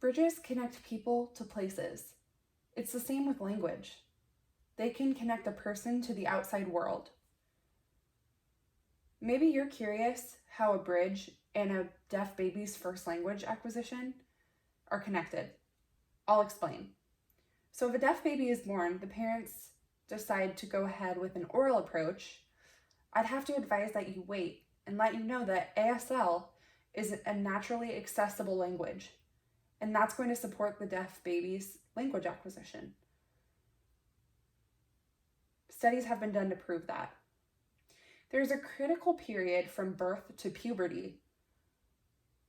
Bridges connect people to places. It's the same with language. They can connect a person to the outside world. Maybe you're curious how a bridge and a deaf baby's first language acquisition are connected. I'll explain. So if a deaf baby is born, the parents decide to go ahead with an oral approach, I'd have to advise that you wait and let you know that ASL is a naturally accessible language, and that's going to support the deaf baby's language acquisition. Studies have been done to prove that. There's a critical period from birth to puberty,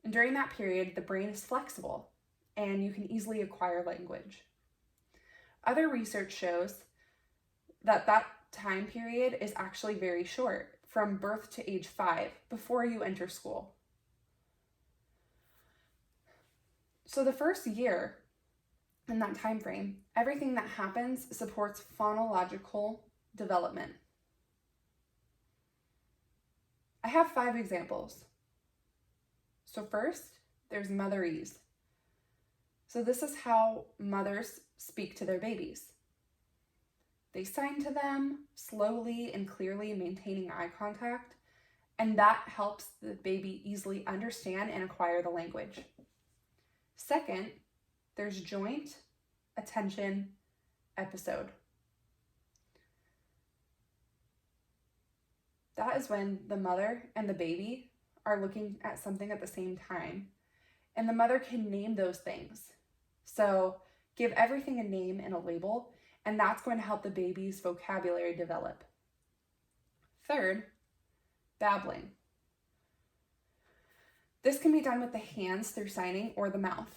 and during that period, the brain is flexible, and you can easily acquire language. Other research shows that that time period is actually very short, from birth to age 5, before you enter school. So the first year in that time frame, everything that happens supports phonological development. I have 5 examples. So first, there's motherese. So this is how mothers speak to their babies. They sign to them slowly and clearly, maintaining eye contact, and that helps the baby easily understand and acquire the language. Second, there's joint attention episode. That is when the mother and the baby are looking at something at the same time, and the mother can name those things. So give everything a name and a label, and that's going to help the baby's vocabulary develop. Third, babbling. This can be done with the hands through signing or the mouth.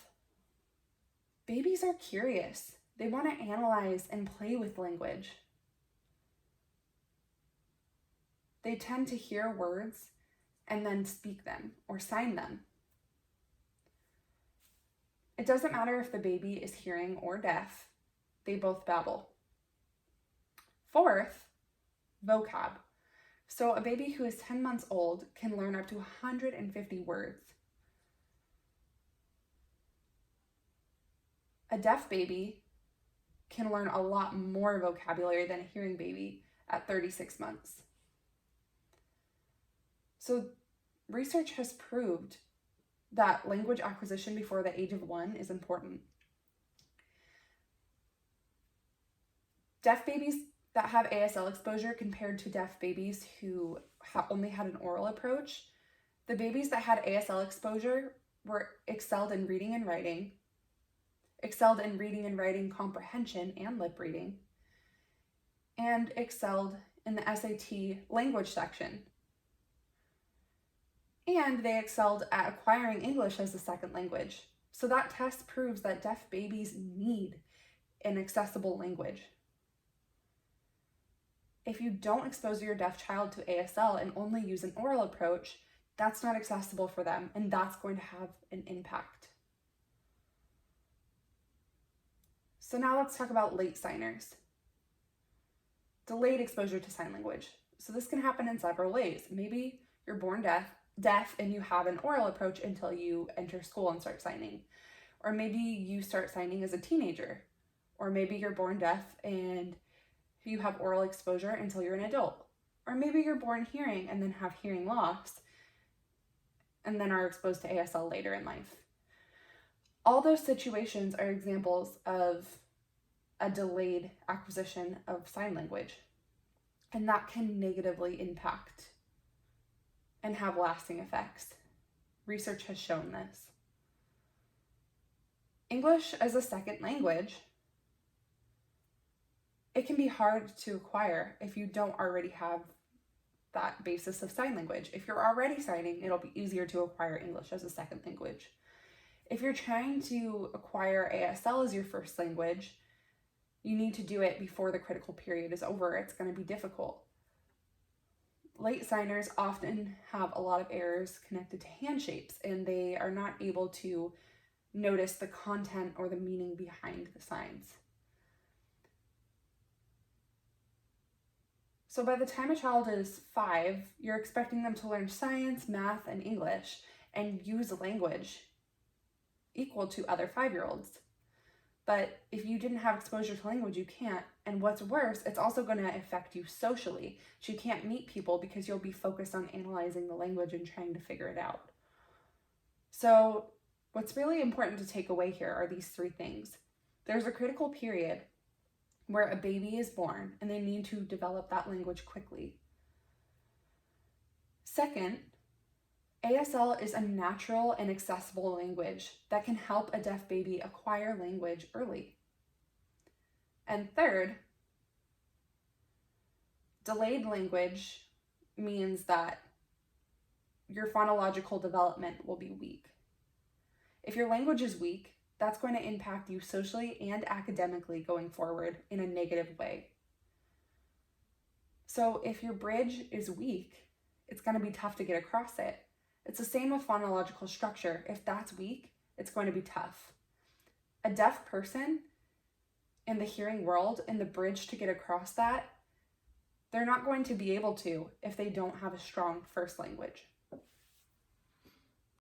Babies are curious. They want to analyze and play with language. They tend to hear words and then speak them or sign them. It doesn't matter if the baby is hearing or deaf, they both babble. Fourth, vocab. So a baby who is 10 months old can learn up to 150 words. A deaf baby can learn a lot more vocabulary than a hearing baby at 36 months. So research has proved that language acquisition before the age of 1 is important. Deaf babies that have ASL exposure compared to deaf babies who only had an oral approach, the babies that had ASL exposure were excelled in reading and writing comprehension and lip reading, and excelled in the SAT language section. And they excelled at acquiring English as a second language. So that test proves that deaf babies need an accessible language. If you don't expose your deaf child to ASL and only use an oral approach, that's not accessible for them, and that's going to have an impact. So now let's talk about late signers. Delayed exposure to sign language. So this can happen in several ways. Maybe you're born deaf and you have an oral approach until you enter school and start signing. Or maybe you start signing as a teenager. Or maybe you're born deaf and you have oral exposure until you're an adult. Or maybe you're born hearing and then have hearing loss and then are exposed to ASL later in life. All those situations are examples of a delayed acquisition of sign language, and that can negatively impact and have lasting effects. Research has shown this. English as a second language, it can be hard to acquire if you don't already have that basis of sign language. If you're already signing, it'll be easier to acquire English as a second language. If you're trying to acquire ASL as your first language, you need to do it before the critical period is over. It's going to be difficult. Late signers often have a lot of errors connected to hand shapes, and they are not able to notice the content or the meaning behind the signs. So by the time a child is 5, you're expecting them to learn science, math, and English and use language. equal to other 5-year-olds. But if you didn't have exposure to language, you can't. And what's worse, it's also going to affect you socially. So you can't meet people because you'll be focused on analyzing the language and trying to figure it out. So what's really important to take away here are these 3 things. There's a critical period where a baby is born and they need to develop that language quickly. Second, ASL is a natural and accessible language that can help a deaf baby acquire language early. And third, delayed language means that your phonological development will be weak. If your language is weak, that's going to impact you socially and academically going forward in a negative way. So if your bridge is weak, it's going to be tough to get across it. It's the same with phonological structure. If that's weak, it's going to be tough. A deaf person in the hearing world, in the bridge to get across that, they're not going to be able to if they don't have a strong first language.